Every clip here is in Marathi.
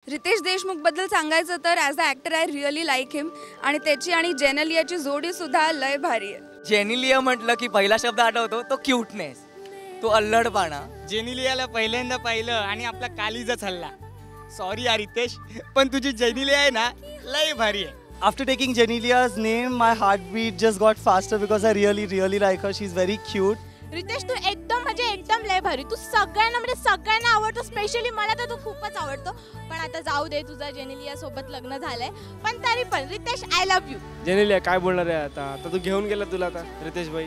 रितेश देशमुख बद्दल सांगायचं तर as a actor I really like him आणि त्याची आणि जेनेलियाची जोडी सुद्धा लय भारी आहे. जेनेलिया म्हटलं की पहिला शब्द आठवतो तो क्यूटनेस, तो अल्लडपणा. जेनिलियाला पहिल्यांदा पाहिलं आणि आपला कालीजच हल्ला. सॉरी यार रितेश, पण तुझी जेनिलिया आहे ना लय भारी आहे. After taking Genelia's name, my heartbeat just got faster because I really like her. She's very cute. Riteish तू एकदम म्हणजे एकदम लय भारी. तू सगळ्यांना म्हणजे सगळ्यांना आवडतो. स्पेशली मला तर तू खूपच आवडतो. पण आता जाऊ दे, तुझा जेनेलिया सोबत लग्न झालंय. पण तरी पण Ritesh I love you. Genelia काय बोलणार आहे आता तू घेऊन गेला तुला आता रितेश भाई.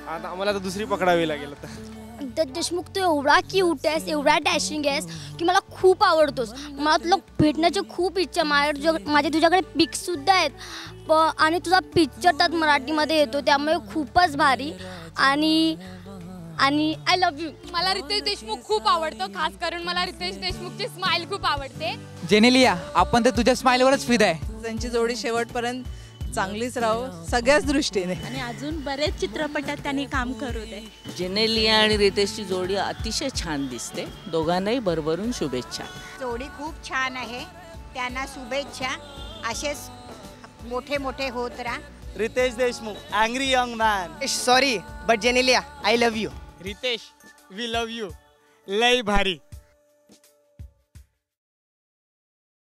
आता आम्हाला तर दुसरी पकडावी लागेल आता. रितेश देशमुख तू एवढा क्यूट आहेस, एवढा डॅशिंग आहेस की मला खूप आवडतोस. मला तुला भेटण्याची खूप इच्छा. माझे तुझ्याकडे पिक्ससुद्धा आहेत आणि तुझा पिक्चर त्यात मराठीमध्ये येतो, त्यामुळे खूपच भारी. आणि आय लव्ह यू. मला रितेश देशमुख खूप आवडतो. खास करून मला रितेश देशमुखची स्माइल खूप आवडते. जेनेलिया आपण तर तुझ्या स्माइलवरच फिदा आहे. त्यांची जोडी शेवटपर्यंत चांगलीच राहो सगळ्याच दृष्टीने. आणि अजून बरेच चित्रपटात त्यांनी काम करू दे. जेनेलिया आणि रितेशची जोडी अतिशय छान दिसते. दोघांनाही भरभरून शुभेच्छा. जोडी खूप छान आहे. त्यांना शुभेच्छा. असेच मोठे मोठे होत राहा. Ritesh Deshmukh, angry young man. Sorry but Genelia I love you. Ritesh we love you. लय भारी.